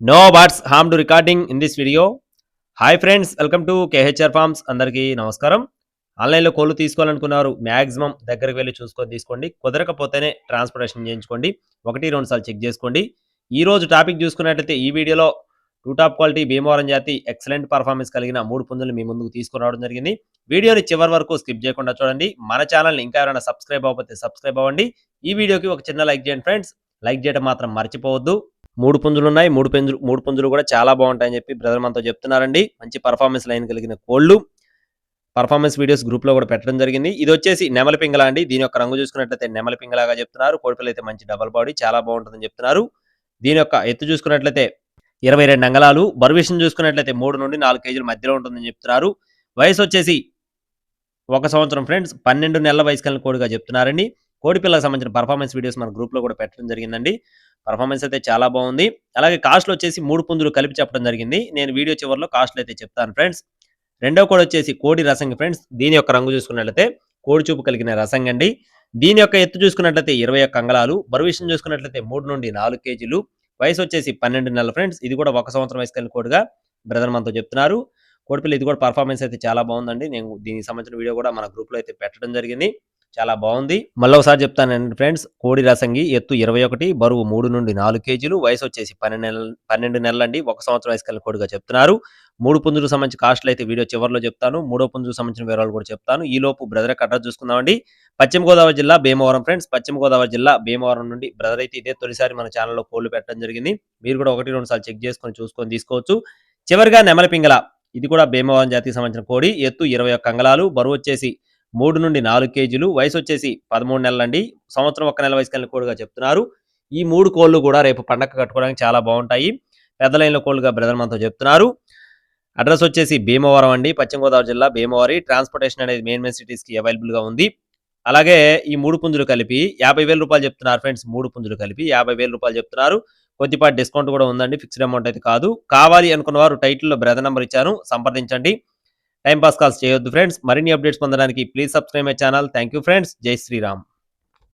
No bats harm to recording in this video. Hi friends, welcome to KHR forms. అందరికీ నమస్కారం. ఆన్లైన్లో కోళ్ళు తీసుకోవాలనుకున్నారు, maximum దగ్గరికి వెళ్ళి చూసుకొని తీసుకోండి. కుదరకపోతేనే ట్రాన్స్పోర్టేషన్ చేయించుకోండి. 1-2 సార్లు చెక్ చేసుకోండి. ఈ రోజు టాపిక్ చూసుకున్నట్లయితే ఈ వీడియోలో టూ టాప్ క్వాలిటీ భీమవరం జాతి ఎక్సలెంట్ పర్ఫార్మెన్స్ కలిగిన 3 పుంజులు మీ ముందుకు తీసుకురావడం జరిగింది. వీడియోని చివరి వరకు స్కిప్ చేయకుండా చూడండి. మన ఛానల్ని ఇంకా ఎవరైనా సబ్స్క్రైబ్ అవ్వకపోతే సబ్స్క్రైబ్ అవ్వండి. ఈ వీడియోకి ఒక చిన్న లైక్ చేయండి ఫ్రెండ్స్. లైక్ చేయడం మాత్రం మర్చిపోవద్దు. 3 పుంజులు ఉన్నాయి. 3 పుంజులు కూడా చాలా బాగుంటాయని చెప్పి బ్రదర్ మనతో చెప్తున్నారండి. మంచి పర్ఫార్మెన్స్ లైన్ కలిగిన కోళ్ళు. పర్ఫార్మెన్స్ వీడియోస్ గ్రూప్ లో కూడా పెట్టడం జరిగింది. ఇది వచ్చేసి నెమలి పింగళ అండి. దీని యొక్క రంగు చూసుకున్నట్లయితే నెమలి పింగళగా చెప్తున్నారు. కోడిపిల్ల అయితే మంచి డబల్ బాడీ, చాలా బాగుంటుందని చెప్తున్నారు. దీని యొక్క ఎత్తు చూసుకున్నట్లయితే 22 అంగళాలు. బరువు విషయం చూసుకున్నట్లయితే 3 నుండి 4 కేజీల మధ్యలో ఉంటుందని చెప్తున్నారు. వయసు వచ్చేసి 1 సంవత్సరం ఫ్రెండ్స్. 12 నెలల వయసు కలిగిన కోడిగా చెప్తున్నారండి. కోడిపిల్లకి సంబంధించిన పర్ఫార్మెన్స్ వీడియోస్ మన గ్రూప్ లో కూడా పెట్టడం జరిగిందండి. పర్ఫార్మెన్స్ అయితే చాలా బాగుంది. అలాగే కాస్ట్లు వచ్చేసి 3 పుంజులు కలిపి చెప్పడం జరిగింది. నేను వీడియో చివరిలో కాస్ట్లు అయితే చెప్తాను ఫ్రెండ్స్. రెండో కోడి వచ్చేసి కోడి రసంగి ఫ్రెండ్స్. దీని యొక్క రంగు చూసుకున్నట్లయితే కోడి చూపు కలిగిన రసంగి అండి. దీని యొక్క ఎత్తు చూసుకున్నట్లయితే 21 అంగళాలు. బరువు విషయం చూసుకున్నట్లయితే 3 నుండి 4 కేజీలు. వయసు వచ్చేసి 12 నెలలు ఫ్రెండ్స్. ఇది కూడా 1 సంవత్సరం వయసు కలిగిన కోడిగా బ్రదర్ మనతో చెప్తున్నారు. కోడిపిల్ల ఇది కూడా పర్ఫార్మెన్స్ అయితే చాలా బాగుందండి. నేను దీనికి సంబంధించిన వీడియో కూడా మన గ్రూప్ లో అయితే పెట్టడం జరిగింది. చాలా బాగుంది. మళ్ళీ ఒకసారి చెప్తానండి ఫ్రెండ్స్. కోడి రసంగి ఎత్తు 21, బరువు 3 నుండి 4 కేజీలు. వయసు వచ్చేసి 12 నెలలండి. 1 సంవత్సరం వయసు కలిగిన కోడిగా చెప్తున్నారు. 3 పుంజులకు సంబంధించి కాస్ట్లు అయితే వీడియో చివరిలో చెప్తాను. 3వ పుంజుకు సంబంధించిన వివరాలు కూడా చెప్తాను. ఈ లోపు బ్రదర్ అడ్రస్ చూసుకుందామండి. పశ్చిమ గోదావరి జిల్లా భీమవరం ఫ్రెండ్స్. పశ్చిమ గోదావరి జిల్లా భీమవరం నుండి బ్రదర్ అయితే ఇదే తొలిసారి మన ఛానల్లో కోళ్లు పెట్టడం జరిగింది. మీరు కూడా 1-2 సార్లు చెక్ చేసుకొని చూసుకొని తీసుకోవచ్చు. చివరిగా నెమలి పింగళ. ఇది కూడా భీమవరం జాతికి సంబంధించిన కోడి. ఎత్తు 21 అంగళాలు. బరువు వచ్చేసి 3 నుండి 4 కేజీలు. వయసు వచ్చేసి 13 నెలలండి. సంవత్సరం 1 నెల వయసు కలిగిన కోడిగా చెప్తున్నారు. ఈ 3 కోళ్లు కూడా రేపు పండగ కట్టుకోవడానికి చాలా బాగుంటాయి. పెద్ద లైన్లో కోళ్లుగా బ్రదర్ మనతో చెప్తున్నారు. అడ్రస్ వచ్చేసి భీమవరం అండి. పశ్చిమ గోదావరి జిల్లా భీమవరం. ట్రాన్స్పోర్టేషన్ అనేది మెయిన్ సిటీస్ కి అవైలబుల్ గా ఉంది. అలాగే ఈ 3 పుంజులు కలిపి 50,000 రూపాయలు చెప్తున్నారు ఫ్రెండ్స్. 3 పుంజులు కలిపి 50,000 రూపాయలు చెప్తున్నారు. కొద్దిపాటి డిస్కౌంట్ కూడా ఉందండి. ఫిక్స్డ్ అమౌంట్ అయితే కాదు. కావాలి అనుకున్న వారు టైటిల్లో బ్రదర్ నెంబర్ ఇచ్చాను, సంప్రదించండి. టైం పాస్ కాల్స్ చేయొద్దు ఫ్రెండ్స్. మరిన్ని అప్డేట్స్ పొందడానికి please subscribe my channel. Thank you friends. జై శ్రీరామ్.